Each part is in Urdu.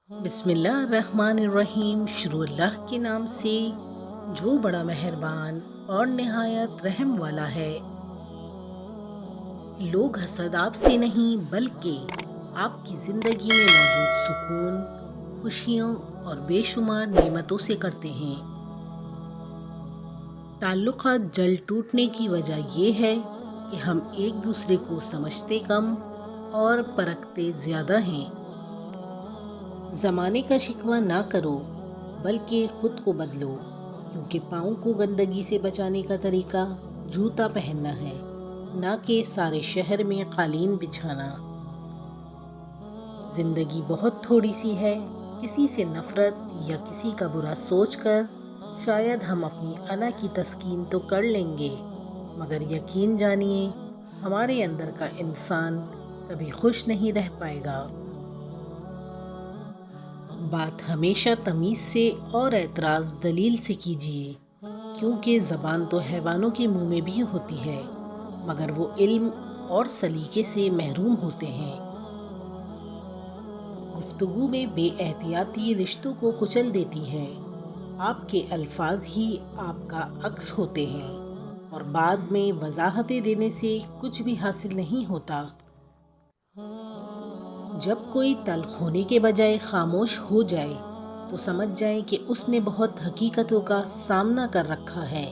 بسم اللہ الرحمن الرحیم۔ شروع اللہ کے نام سے جو بڑا مہربان اور نہایت رحم والا ہے۔ لوگ حسد آپ سے نہیں بلکہ آپ کی زندگی میں موجود سکون، خوشیوں اور بے شمار نعمتوں سے کرتے ہیں۔ تعلقات جلد ٹوٹنے کی وجہ یہ ہے کہ ہم ایک دوسرے کو سمجھتے کم اور پرکھتے زیادہ ہیں۔ زمانے کا شکوہ نہ کرو بلکہ خود کو بدلو، کیونکہ پاؤں کو گندگی سے بچانے کا طریقہ جوتا پہننا ہے، نہ کہ سارے شہر میں قالین بچھانا۔ زندگی بہت تھوڑی سی ہے، کسی سے نفرت یا کسی کا برا سوچ کر شاید ہم اپنی انا کی تسکین تو کر لیں گے، مگر یقین جانیے ہمارے اندر کا انسان کبھی خوش نہیں رہ پائے گا۔ بات ہمیشہ تمیز سے اور اعتراض دلیل سے کیجیے، کیونکہ زبان تو حیوانوں کے منہ میں بھی ہوتی ہے، مگر وہ علم اور سلیقے سے محروم ہوتے ہیں۔ گفتگو میں بے احتیاطی رشتوں کو کچل دیتی ہے۔ آپ کے الفاظ ہی آپ کا عکس ہوتے ہیں، اور بعد میں وضاحتیں دینے سے کچھ بھی حاصل نہیں ہوتا۔ جب کوئی تلخ ہونے کے بجائے خاموش ہو جائے تو سمجھ جائیں کہ اس نے بہت حقیقتوں کا سامنا کر رکھا ہے۔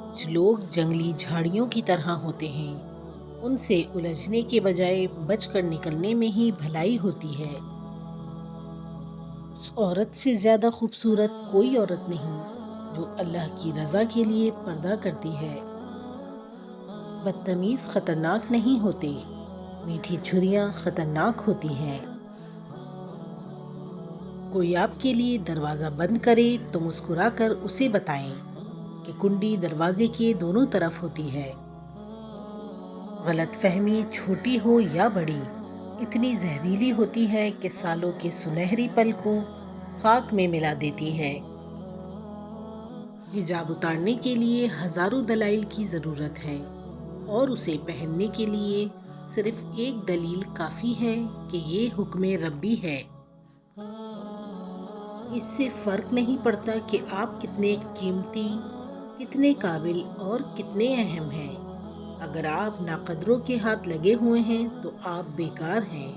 کچھ لوگ جنگلی جھاڑیوں کی طرح ہوتے ہیں، ان سے الجھنے کے بجائے بچ کر نکلنے میں ہی بھلائی ہوتی ہے۔ اس عورت سے زیادہ خوبصورت کوئی عورت نہیں جو اللہ کی رضا کے لیے پردہ کرتی ہے۔ بدتمیز خطرناک نہیں ہوتے، میٹھی چھریاں خطرناک ہوتی ہیں۔ کوئی آپ کے لیے دروازہ بند کرے تو مسکرا کر اسے بتائیں کہ کنڈی دروازے کے دونوں طرف ہوتی ہے۔ غلط فہمی چھوٹی ہو یا بڑی، اتنی زہریلی ہوتی ہے کہ سالوں کے سنہری پل کو خاک میں ملا دیتی ہے۔ حجاب اتارنے کے لیے ہزاروں دلائل کی ضرورت ہے، اور اسے پہننے کے لیے صرف ایک دلیل کافی ہے کہ یہ حکم ربی ہے۔ اس سے فرق نہیں پڑتا کہ آپ کتنے قیمتی، کتنے قابل اور کتنے اہم ہیں۔ اگر آپ ناقدروں کے ہاتھ لگے ہوئے ہیں تو آپ بیکار ہیں۔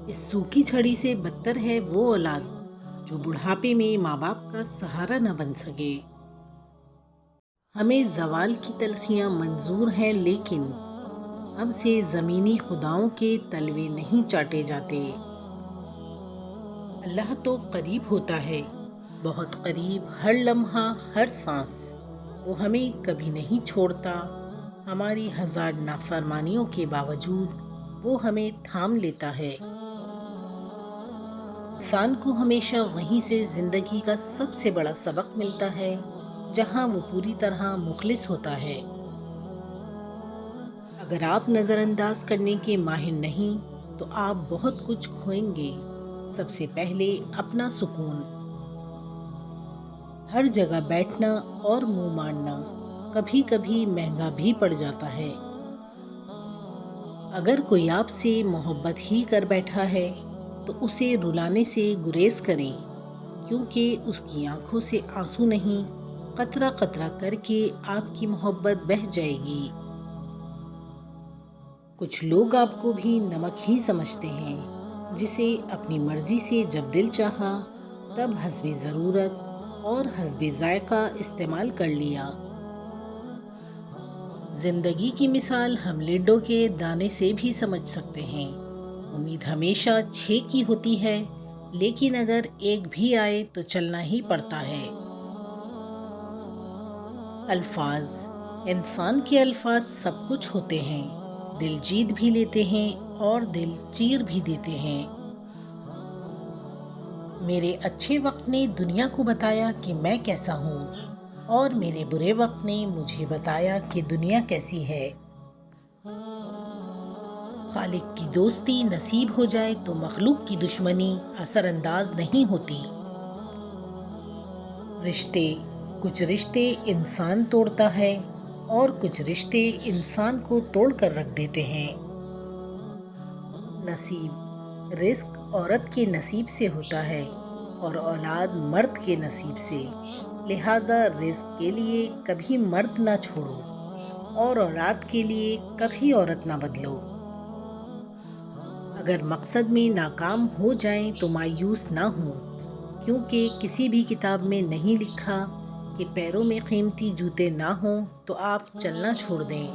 اس سوکھی چھڑی سے بدتر ہے وہ اولاد جو بڑھاپے میں ماں باپ کا سہارا نہ بن سکے۔ ہمیں زوال کی تلخیاں منظور ہیں، لیکن ہم سے زمینی خداؤں کے تلوے نہیں چاٹے جاتے۔ اللہ تو قریب ہوتا ہے، بہت قریب، ہر لمحہ، ہر سانس۔ وہ ہمیں کبھی نہیں چھوڑتا، ہماری ہزار نافرمانیوں کے باوجود وہ ہمیں تھام لیتا ہے۔ انسان کو ہمیشہ وہیں سے زندگی کا سب سے بڑا سبق ملتا ہے جہاں وہ پوری طرح مخلص ہوتا ہے۔ اگر آپ نظر انداز کرنے کے ماہر نہیں تو آپ بہت کچھ کھوئیں گے۔ سب سے پہلے اپنا سکون۔ ہر جگہ بیٹھنا اور منہ مارنا کبھی کبھی مہنگا بھی پڑ جاتا ہے۔ اگر کوئی آپ سے محبت ہی کر بیٹھا ہے تو اسے رلانے سے گریز کریں، کیونکہ اس کی آنکھوں سے آنسو نہیں، قطرہ قطرہ کر کے آپ کی محبت بہہ جائے گی۔ کچھ لوگ آپ کو بھی نمک ہی سمجھتے ہیں، جسے اپنی مرضی سے جب دل چاہا تب حسب ضرورت اور حسب ذائقہ استعمال کر لیا۔ زندگی کی مثال ہم لڈو کے دانے سے بھی سمجھ سکتے ہیں۔ امید ہمیشہ 6 کی ہوتی ہے، لیکن اگر ایک بھی آئے تو چلنا ہی پڑتا ہے۔ الفاظ، انسان کے الفاظ سب کچھ ہوتے ہیں، دل جیت بھی لیتے ہیں اور دل چیر بھی دیتے ہیں۔ میرے اچھے وقت نے دنیا کو بتایا کہ میں کیسا ہوں، اور میرے برے وقت نے مجھے بتایا کہ دنیا کیسی ہے۔ خالق کی دوستی نصیب ہو جائے تو مخلوق کی دشمنی اثر انداز نہیں ہوتی۔ کچھ رشتے انسان توڑتا ہے اور کچھ رشتے انسان کو توڑ کر رکھ دیتے ہیں۔ نصیب رزق عورت کے نصیب سے ہوتا ہے اور اولاد مرد کے نصیب سے، لہٰذا رزق کے لیے کبھی مرد نہ چھوڑو اور اولاد کے لیے کبھی عورت نہ بدلو۔ اگر مقصد میں ناکام ہو جائیں تو مایوس نہ ہوں، کیونکہ کسی بھی کتاب میں نہیں لکھا کہ پیروں میں قیمتی جوتے نہ ہوں تو آپ چلنا چھوڑ دیں۔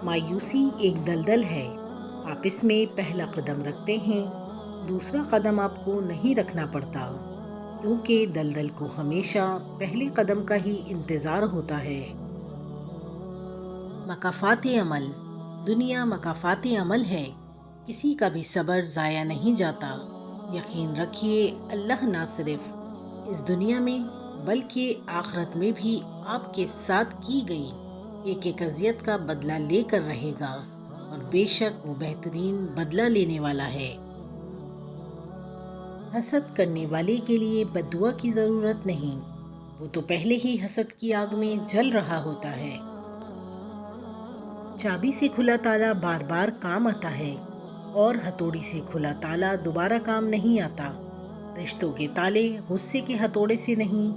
مایوسی ایک دلدل ہے، آپ اس میں پہلا قدم رکھتے ہیں، دوسرا قدم آپ کو نہیں رکھنا پڑتا، کیونکہ دلدل کو ہمیشہ پہلے قدم کا ہی انتظار ہوتا ہے۔ مکافات عمل۔ دنیا مکافات عمل ہے، کسی کا بھی صبر ضائع نہیں جاتا۔ یقین رکھیے اللہ نہ صرف اس دنیا میں بلکہ آخرت میں بھی آپ کے ساتھ کی گئی ایک ایک اذیت کا بدلہ لے کر رہے گا، اور بے شک وہ بہترین بدلہ لینے والا ہے۔ حسد کرنے والے کے لیے بد دعا کی ضرورت نہیں، وہ تو پہلے ہی حسد کی آگ میں جل رہا ہوتا ہے۔ چابی سے کھلا تالا بار بار کام آتا ہے، اور ہتھوڑی سے کھلا تالا دوبارہ کام نہیں آتا۔ رشتوں کے تالے غصے کے ہتھوڑے سے نہیں،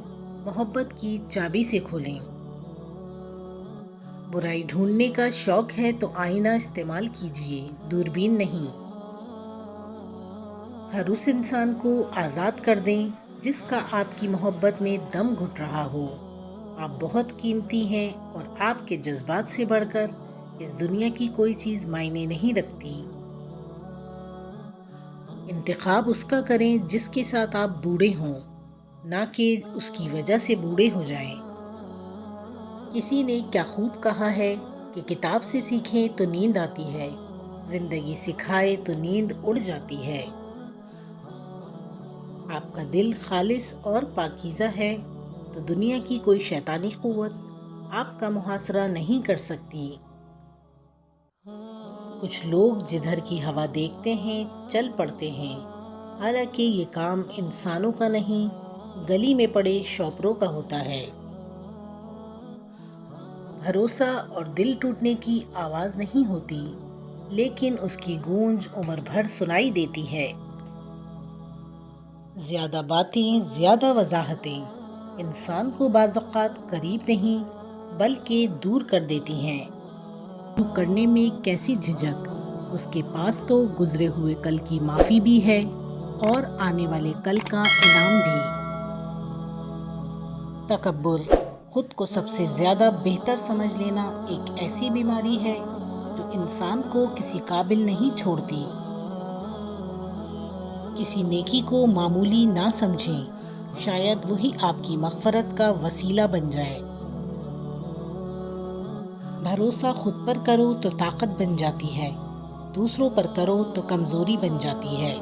محبت کی چابی سے کھولیں۔ برائی ڈھونڈنے کا شوق ہے تو آئینہ استعمال کیجیے، دوربین نہیں۔ ہر اس انسان کو آزاد کر دیں جس کا آپ کی محبت میں دم گھٹ رہا ہو۔ آپ بہت قیمتی ہیں اور آپ کے جذبات سے بڑھ کر اس دنیا کی کوئی چیز معنی نہیں رکھتی۔ انتخاب اس کا کریں جس کے ساتھ آپ بوڑھے ہوں، نہ کہ اس کی وجہ سے بوڑھے ہو جائیں۔ کسی نے کیا خوب کہا ہے کہ کتاب سے سیکھیں تو نیند آتی ہے، زندگی سکھائے تو نیند اڑ جاتی ہے۔ آپ کا دل خالص اور پاکیزہ ہے تو دنیا کی کوئی شیطانی قوت آپ کا محاصرہ نہیں کر سکتی۔ کچھ لوگ جدھر کی ہوا دیکھتے ہیں چل پڑتے ہیں، حالانکہ یہ کام انسانوں کا نہیں، گلی میں پڑے شوپروں کا ہوتا ہے۔ بھروسہ اور دل ٹوٹنے کی آواز نہیں ہوتی، لیکن اس کی گونج عمر بھر سنائی دیتی ہے۔ زیادہ باتیں، زیادہ وضاحتیں انسان کو بعض اوقات قریب نہیں بلکہ دور کر دیتی ہیں۔ کرنے میں کیسی جھجک، اس کے پاس تو گزرے ہوئے کل کی معافی بھی ہے اور آنے والے کل کا انعام بھی۔ تکبر، خود کو سب سے زیادہ بہتر سمجھ لینا ایک ایسی بیماری ہے جو انسان کو کسی قابل نہیں چھوڑتی۔ کسی نیکی کو معمولی نہ سمجھیں، شاید وہی آپ کی مغفرت کا وسیلہ بن جائے۔ بھروسہ خود پر کرو تو طاقت بن جاتی ہے، دوسروں پر کرو تو کمزوری بن جاتی ہے۔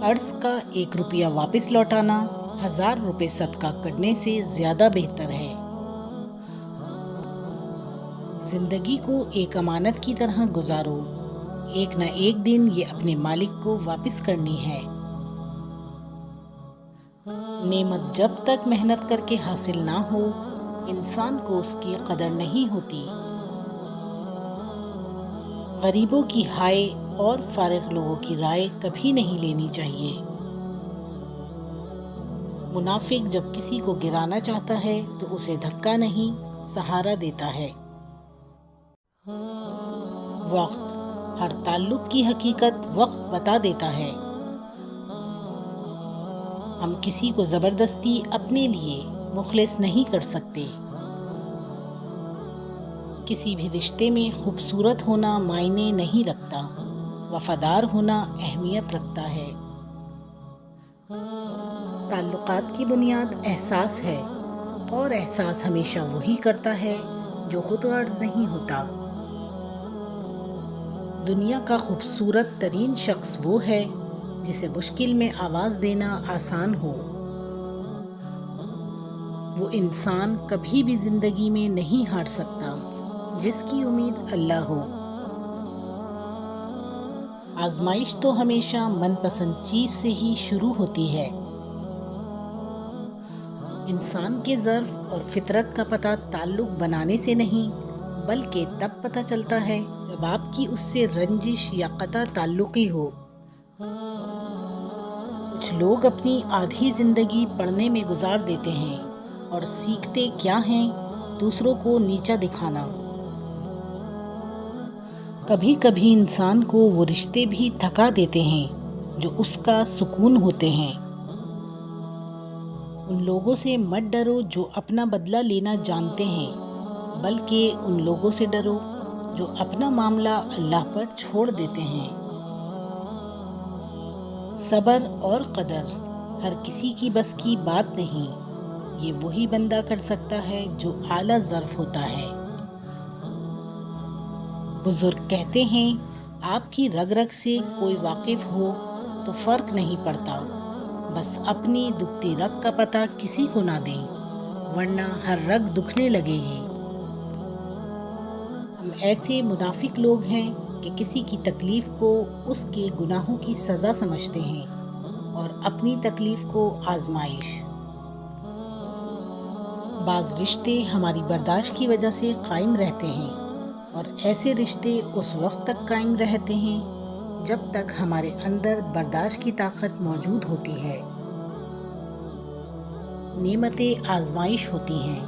قرض کا 1 روپیہ واپس لوٹانا 1000 روپے صدقہ کرنے سے زیادہ بہتر ہے۔ زندگی کو ایک امانت کی طرح گزارو، ایک نہ ایک دن یہ اپنے مالک کو واپس کرنی ہے۔ نعمت جب تک محنت کر کے حاصل نہ ہو، انسان کو اس کی قدر نہیں ہوتی۔ غریبوں کی ہائے اور فارغ لوگوں کی رائے کبھی نہیں لینی چاہیے۔ منافق جب کسی کو گرانا چاہتا ہے تو اسے دھکا نہیں، سہارا دیتا ہے۔ وقت، ہر تعلق کی حقیقت وقت بتا دیتا ہے۔ ہم کسی کو زبردستی اپنے لیے مخلص نہیں کر سکتے۔ کسی بھی رشتے میں خوبصورت ہونا معنی نہیں رکھتا، وفادار ہونا اہمیت رکھتا ہے۔ تعلقات کی بنیاد احساس ہے، اور احساس ہمیشہ وہی کرتا ہے جو خود غرض نہیں ہوتا۔ دنیا کا خوبصورت ترین شخص وہ ہے جسے مشکل میں آواز دینا آسان ہو۔ وہ انسان کبھی بھی زندگی میں نہیں ہار سکتا جس کی امید اللہ ہو۔ آزمائش تو ہمیشہ من پسند چیز سے ہی شروع ہوتی ہے۔ انسان کے ظرف اور فطرت کا پتہ تعلق بنانے سے نہیں بلکہ تب پتہ چلتا ہے جب آپ کی اس سے رنجش یا قطع تعلقی ہو۔ کچھ لوگ اپنی آدھی زندگی پڑھنے میں گزار دیتے ہیں اور سیکھتے کیا ہیں؟ دوسروں کو نیچا دکھانا۔ کبھی کبھی انسان کو وہ رشتے بھی تھکا دیتے ہیں جو اس کا سکون ہوتے ہیں۔ ان لوگوں سے مت ڈرو جو اپنا بدلہ لینا جانتے ہیں، بلکہ ان لوگوں سے ڈرو جو اپنا معاملہ اللہ پر چھوڑ دیتے ہیں۔ صبر اور قدر ہر کسی کی بس کی بات نہیں، یہ وہی بندہ کر سکتا ہے جو اعلیٰ ظرف ہوتا ہے۔ بزرگ کہتے ہیں آپ کی رگ رگ سے کوئی واقف ہو تو فرق نہیں پڑتا، بس اپنی دکھتی رگ کا پتہ کسی کو نہ دیں ورنہ ہر رگ دکھنے لگے گی۔ ہم ایسے منافق لوگ ہیں کہ کسی کی تکلیف کو اس کے گناہوں کی سزا سمجھتے ہیں اور اپنی تکلیف کو آزمائش۔ بعض رشتے ہماری برداشت کی وجہ سے قائم رہتے ہیں اور ایسے رشتے اس وقت تک قائم رہتے ہیں جب تک ہمارے اندر برداشت کی طاقت موجود ہوتی ہے۔ نعمتیں آزمائش ہوتی ہیں،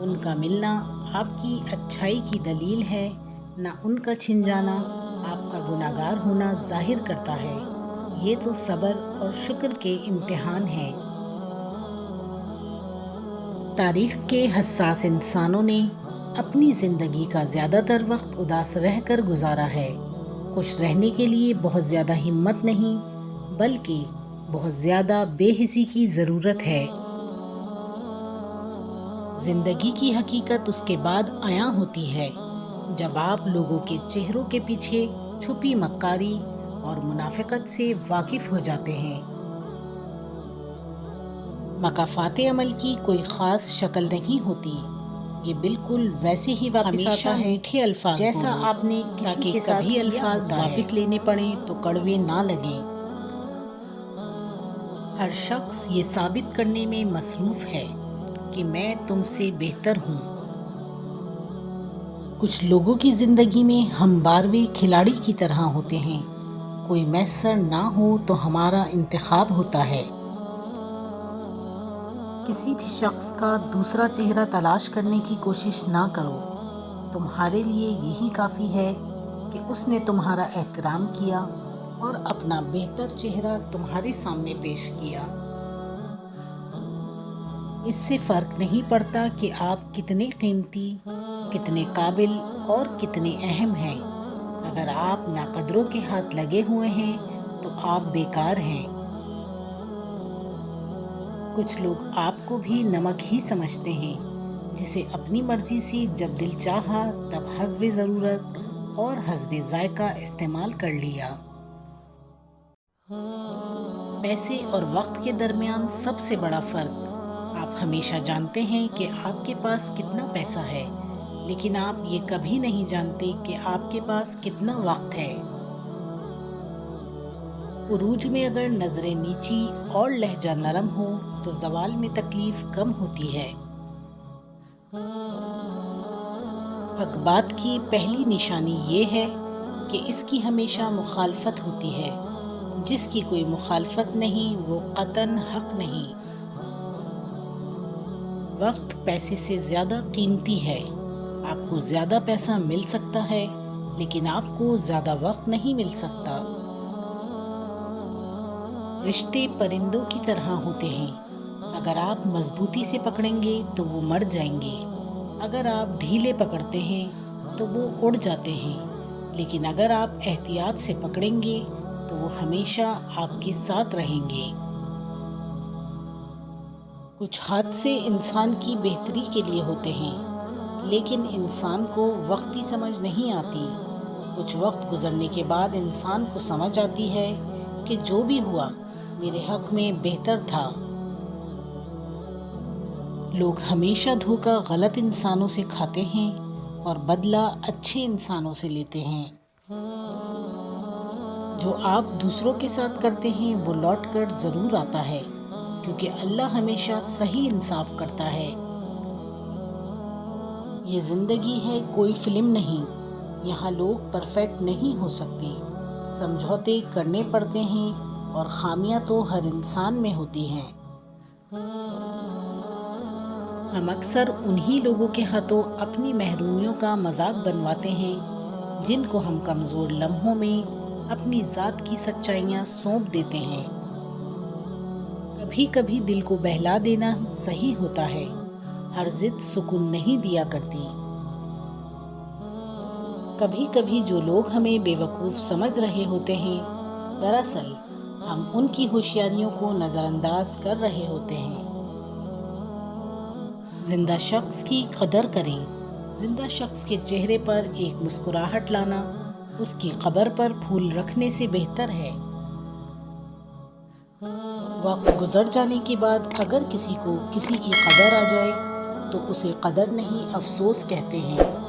ان کا ملنا آپ کی اچھائی کی دلیل ہے، نہ ان کا چھن جانا آپ کا گناہگار ہونا ظاہر کرتا ہے۔ یہ تو صبر اور شکر کے امتحان ہیں۔ تاریخ کے حساس انسانوں نے اپنی زندگی کا زیادہ تر وقت اداس رہ کر گزارا ہے۔ خوش رہنے کے لیے بہت زیادہ ہمت نہیں، بلکہ بہت زیادہ بے حسی کی ضرورت ہے۔ زندگی کی حقیقت اس کے بعد عیاں ہوتی ہے جب آپ لوگوں کے چہروں کے پیچھے چھپی مکاری اور منافقت سے واقف ہو جاتے ہیں۔ مکافات عمل کی کوئی خاص شکل نہیں ہوتی، یہ بالکل ویسے ہی واپس آتا ہے میٹھے الفاظ جیسا آپ نے کسی کے ساتھ کبھی الفاظ واپس لینے پڑیں تو کڑوے نہ لگیں۔ ہر شخص یہ ثابت کرنے میں مصروف ہے کہ میں تم سے بہتر ہوں۔ کچھ لوگوں کی زندگی میں ہم 12ویں کھلاڑی کی طرح ہوتے ہیں، کوئی میسر نہ ہو تو ہمارا انتخاب ہوتا ہے۔ کسی بھی شخص کا دوسرا چہرہ تلاش کرنے کی کوشش نہ کرو، تمہارے لیے یہی کافی ہے کہ اس نے تمہارا احترام کیا اور اپنا بہتر چہرہ تمہارے سامنے پیش کیا۔ اس سے فرق نہیں پڑتا کہ آپ کتنے قیمتی، کتنے قابل اور کتنے اہم ہیں۔ اگر آپ ناقدروں کے ہاتھ لگے ہوئے ہیں تو آپ بیکار ہیں۔ کچھ لوگ آپ کو بھی نمک ہی سمجھتے ہیں، جسے اپنی مرضی سے جب دل چاہا تب حسب ضرورت اور حسب ذائقہ استعمال کر لیا۔ پیسے اور وقت کے درمیان سب سے بڑا فرق، آپ ہمیشہ جانتے ہیں کہ آپ کے پاس کتنا پیسہ ہے، لیکن آپ یہ کبھی نہیں جانتے کہ آپ کے پاس کتنا وقت ہے۔ عروج میں اگر نظریں نیچی اور لہجہ نرم ہو تو زوال میں تکلیف کم ہوتی ہے۔ حق بات کی پہلی نشانی یہ ہے کہ اس کی ہمیشہ مخالفت ہوتی ہے، جس کی کوئی مخالفت نہیں وہ قطعاً حق نہیں۔ وقت پیسے سے زیادہ قیمتی ہے، آپ کو زیادہ پیسہ مل سکتا ہے لیکن آپ کو زیادہ وقت نہیں مل سکتا۔ رشتے پرندوں کی طرح ہوتے ہیں، اگر آپ مضبوطی سے پکڑیں گے تو وہ مر جائیں گے، اگر آپ ڈھیلے پکڑتے ہیں تو وہ اڑ جاتے ہیں، لیکن اگر آپ احتیاط سے پکڑیں گے تو وہ ہمیشہ آپ کے ساتھ رہیں گے۔ کچھ حادثے انسان کی بہتری کے لیے ہوتے ہیں، لیکن انسان کو وقتی سمجھ نہیں آتی۔ کچھ وقت گزرنے کے بعد انسان کو سمجھ آتی ہے کہ جو بھی ہوا میرے حق میں بہتر تھا۔ لوگ ہمیشہ دھوکہ غلط انسانوں سے کھاتے ہیں اور بدلہ اچھے انسانوں سے لیتے ہیں۔ جو آپ دوسروں کے ساتھ کرتے ہیں وہ لوٹ کر ضرور آتا ہے، کیونکہ اللہ ہمیشہ صحیح انصاف کرتا ہے۔ یہ زندگی ہے کوئی فلم نہیں، یہاں لوگ پرفیکٹ نہیں ہو سکتے، سمجھوتے کرنے پڑتے ہیں اور خامیاں تو ہر انسان میں ہوتی ہیں۔ ہم اکثر انہی لوگوں کے ہاتھوں اپنی محرومیوں کا مذاق بنواتے ہیں جن کو ہم کمزور لمحوں میں اپنی ذات کی سچائیاں سونپ دیتے ہیں۔ کبھی کبھی دل کو بہلا دینا صحیح ہوتا ہے، ہر ضد سکون نہیں دیا کرتی۔ کبھی کبھی جو لوگ ہمیں بے وقوف سمجھ رہے ہوتے ہیں، دراصل ہم ان کی ہوشیاریوں کو نظر انداز کر رہے ہوتے ہیں۔ زندہ شخص کی قدر کریں۔ زندہ شخص کے چہرے پر ایک مسکراہٹ لانا اس کی قبر پر پھول رکھنے سے بہتر ہے۔ وقت گزر جانے کے بعد اگر کسی کو کسی کی قدر آ جائے تو اسے قدر نہیں افسوس کہتے ہیں۔